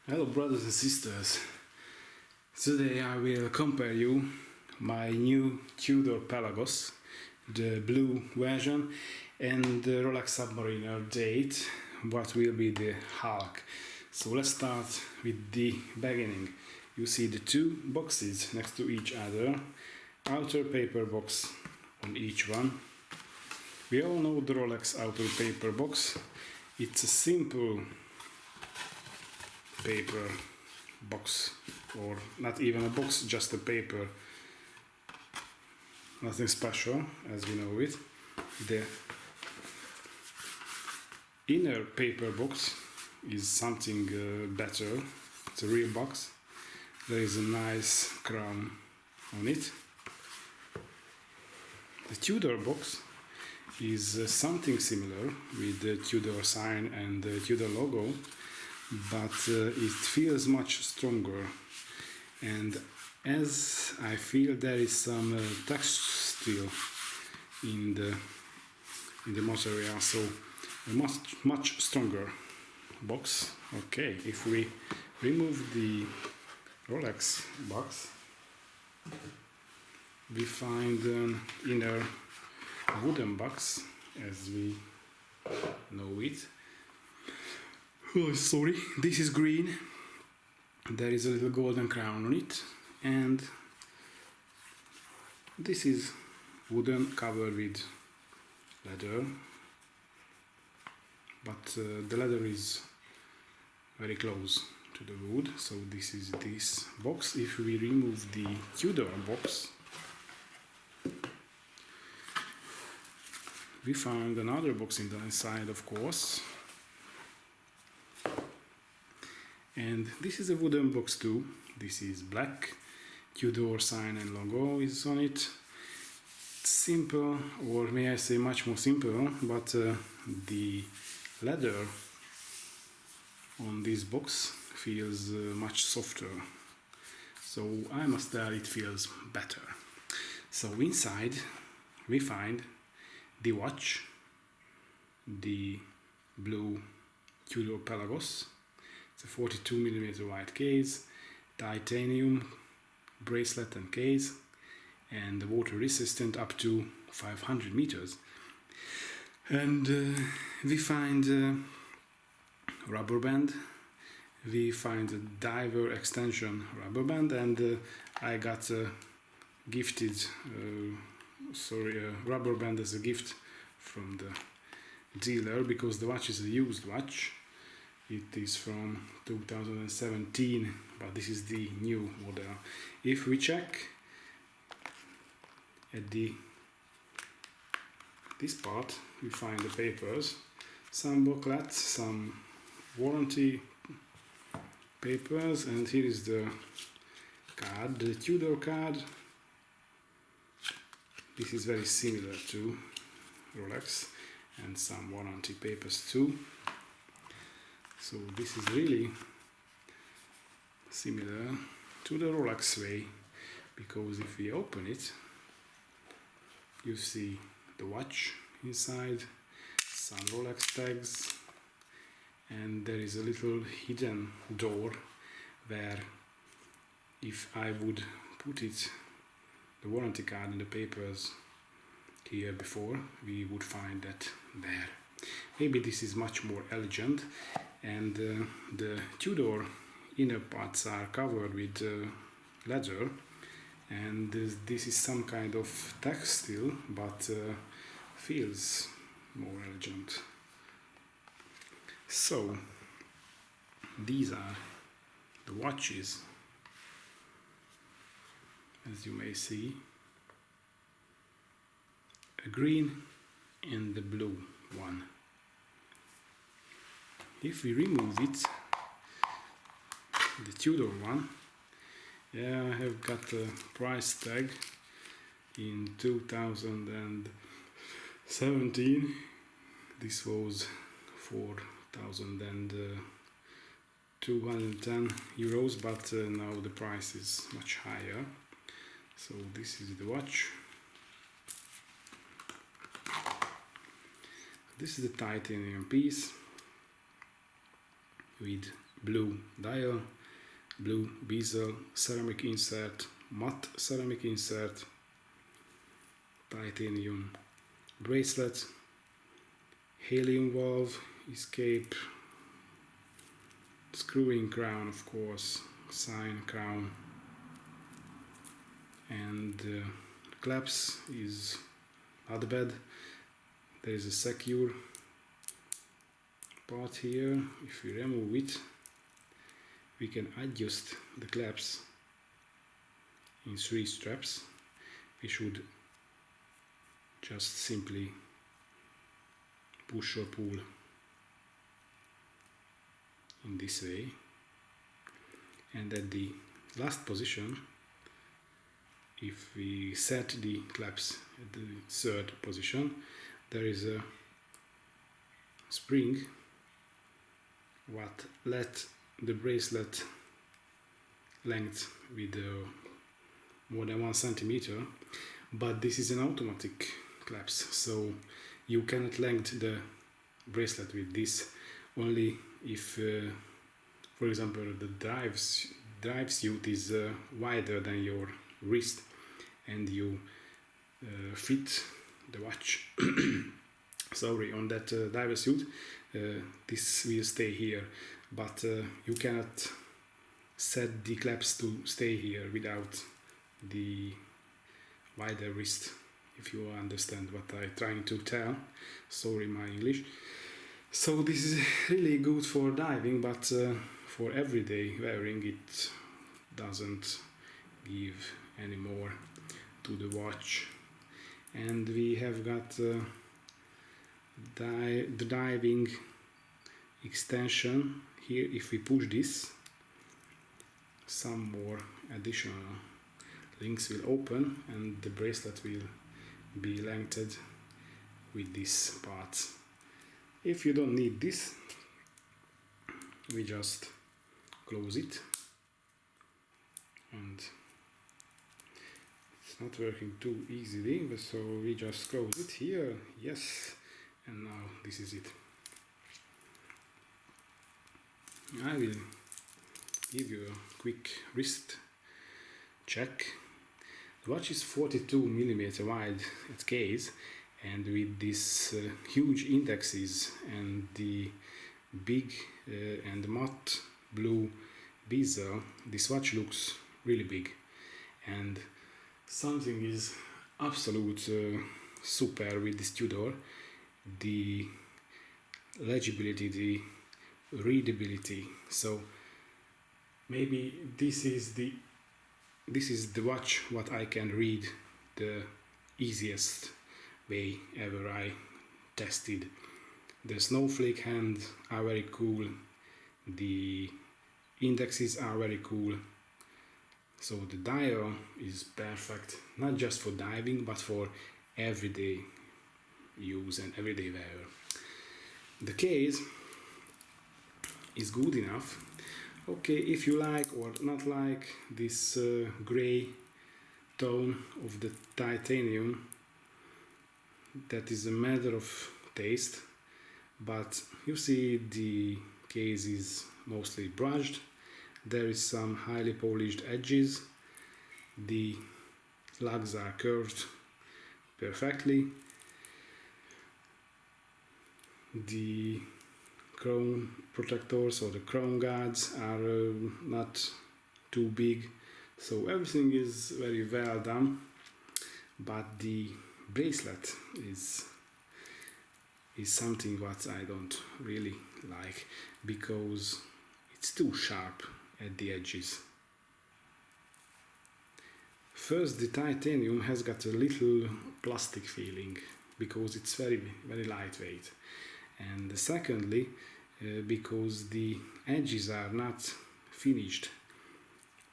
Hello brothers and sisters, today I will compare you my new Tudor Pelagos, the blue version, and the Rolex Submariner date, what will be the Hulk. So let's start with the beginning. You see the two boxes next to each other, outer paper box on each one. We all know the Rolex outer paper box. It's a simple paper box, or not even a box, just a paper, nothing special as we know it. The inner paper box is something better. It's a real box. There is a nice crown on it. The Tudor box is something similar with the Tudor sign and the Tudor logo, but it feels much stronger, and as I feel there is some text still in the material, so a much stronger box. Okay, if we remove the Rolex box, we find an inner wooden box as we know it. Oh, sorry, this is green. There is a little golden crown on it, and this is wooden covered with leather, but the leather is very close to the wood. So this is this box. If we remove the Tudor box, we found another box in the inside, of course. And this is a wooden box too. This is black. Tudor sign and logo is on it. Simple, or may I say much more simple, but the leather on this box feels much softer. So I must tell it feels better. So inside we find the watch, the blue Tudor Pelagos. It's a 42mm wide case, titanium bracelet and case, and water resistant up to 500 meters. And we find a rubber band, we find a diver extension rubber band, and I got a gifted rubber band as a gift from the dealer, because the watch is a used watch. It is from 2017, but this is the new model. If we check at this part, we find the papers, some booklets, some warranty papers, and here is the card, the Tudor card. This is very similar to Rolex, and some warranty papers too. So this is really similar to the Rolex way, because if we open it, you see the watch inside, some Rolex tags, and there is a little hidden door where, if I would put it, the warranty card and the papers here before, we would find that there. Maybe this is much more elegant, and the Tudor inner parts are covered with leather, and this is some kind of textile, but feels more elegant. So these are the watches, as you may see, a green and the blue one. If we remove it, the Tudor one, yeah, I have got a price tag in 2017. This was 4,210 euros, but now the price is much higher. So this is the watch. This is the titanium piece with blue dial, blue bezel, ceramic insert, matte ceramic insert, titanium bracelet, helium valve, escape, screwing crown, of course, sign crown, and clasp is not bad. There is a secure part here. If we remove it, we can adjust the clasp in 3 straps. We should just simply push or pull in this way, and at the last position, if we set the clasp at the 3rd position, there is a spring what let the bracelet length with more than 1 centimeter, but this is an automatic clasp, so you cannot lengthen the bracelet with this. Only if, for example, the drive suit is wider than your wrist and you fit the watch sorry, on that diver suit, this will stay here, but you cannot set the clasp to stay here without the wider wrist, if you understand what I'm trying to tell. Sorry my English. So this is really good for diving, but for everyday wearing it doesn't give any more to the watch. And we have got the diving extension here. If we push this, some more additional links will open and the bracelet will be lengthened with this part. If you don't need this, we just close it, and it's not working too easily, but so we just close it here, yes, and now this is it. I will give you a quick wrist check. The watch is 42mm wide at case, and with these huge indexes and the big and matte blue bezel, this watch looks really big, and something is absolute super with this Tudor: the legibility, the readability. So maybe this is the watch what I can read the easiest way ever I tested. The snowflake hands are very cool, the indexes are very cool, so the dial is perfect, not just for diving but for everyday use and everyday wear. The case is good enough. Okay, if you like or not like this gray tone of the titanium, that is a matter of taste, but you see the case is mostly brushed, there is some highly polished edges, the lugs are curved perfectly, the crown protectors or the crown guards are not too big, so everything is very well done, but the bracelet is something what I don't really like, because it's too sharp at the edges. First, the titanium has got a little plastic feeling because it's very lightweight, and secondly, because the edges are not finished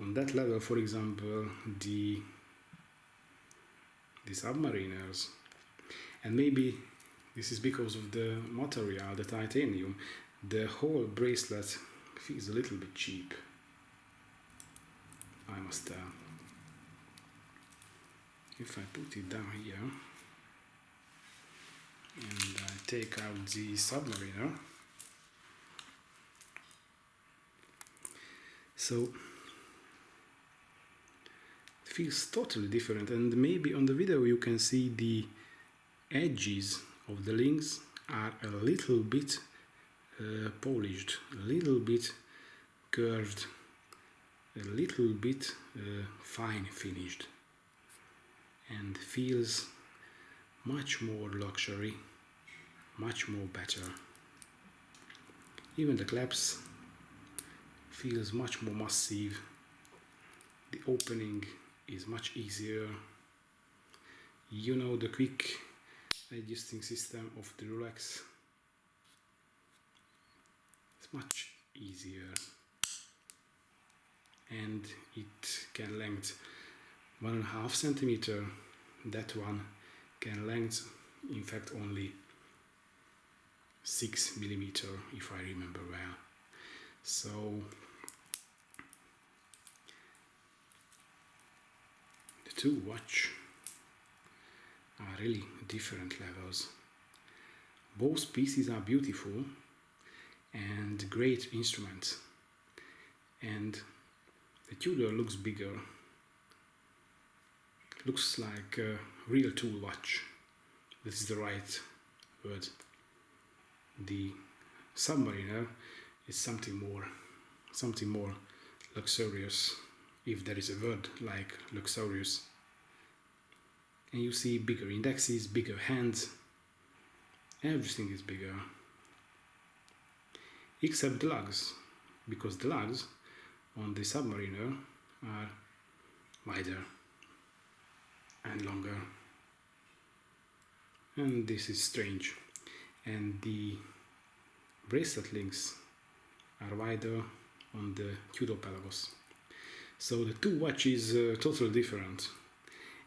on that level. For example, the Submariners, and maybe this is because of the material, the titanium, the whole bracelet feels a little bit cheap, I must tell. If I put it down here and I take out the Submariner, So it feels totally different, and maybe on the video you can see the edges of the links are a little bit polished, a little bit curved, a little bit fine finished, and feels much more luxury, much more better. Even the clasp feels much more massive. The opening is much easier. You know, the quick adjusting system of the Rolex is much easier, and it can length 1.5 centimeter. That one can length in fact only 6 millimeter, if I remember well. So the two watch are really different levels. Both pieces are beautiful and great instruments, and the Tudor looks bigger, looks like a real tool watch. This is the right word. The Submariner is something more luxurious, if there is a word like luxurious. And you see bigger indexes, bigger hands, everything is bigger, except the lugs, because the lugs on the Submariner are wider and longer, and this is strange. And the bracelet links are wider on the Tudor Pelagos. So the two watches are totally different,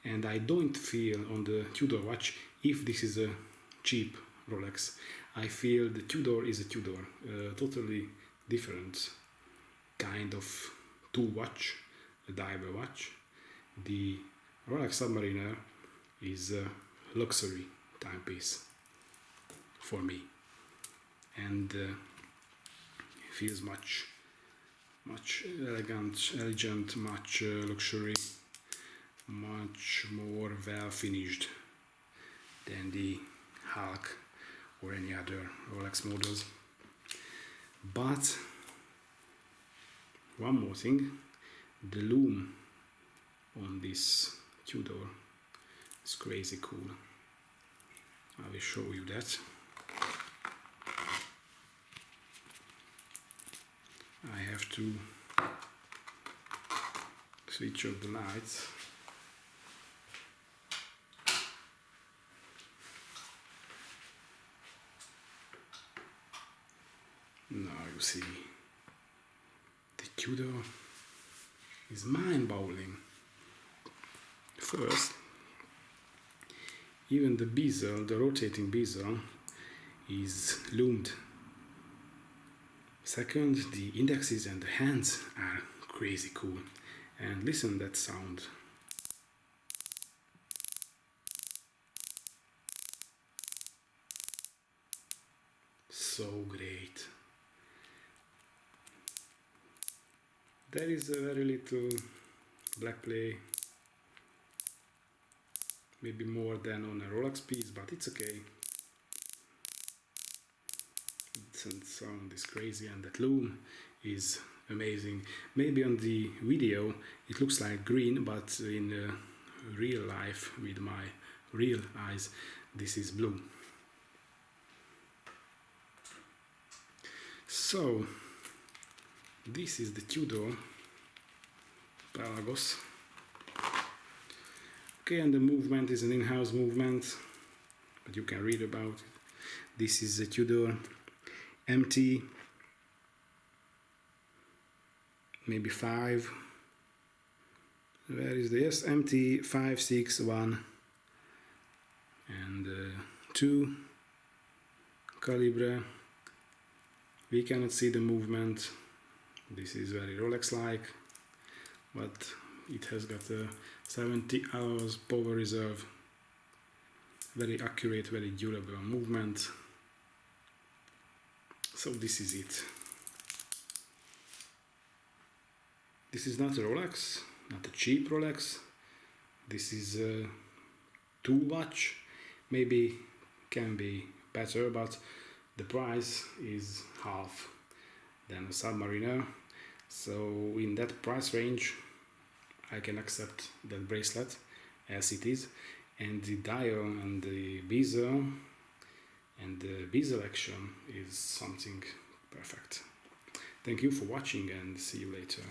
and I don't feel on the Tudor watch if this is a cheap Rolex. I feel the Tudor is a Tudor, totally different kind of tool watch, a diver watch. The Rolex Submariner is a luxury timepiece for me, and feels much elegant, much luxury, much more well finished than the Hulk or any other Rolex models. But one more thing, the Lume on this Tudor is crazy cool. I will show you that. I have to switch off the lights. Now you see the Tudor is mind-boggling. First, even the bezel, the rotating bezel, is lumed. Second, the indexes and the hands are crazy cool. And listen that sound. So great. There is a very little black play, maybe more than on a Rolex piece, but it's okay. The sound is crazy, and that Lume is amazing. Maybe on the video it looks like green, but in real life, with my real eyes, this is blue. So this is the Tudor Pelagos. Okay, and the movement is an in-house movement, but you can read about it. This is the Tudor MT, maybe 5. Where is the MT 561 and 2 calibre. We cannot see the movement. This is very Rolex-like, but it has got a 70 hours power reserve. Very accurate, very durable movement. So this is it. This is not a Rolex, not a cheap Rolex. This is a tool watch. Maybe can be better, but the price is half than a Submariner. So in that price range, I can accept that bracelet as it is, and the dial and the bezel and the bezel action is something perfect. Thank you for watching and see you later.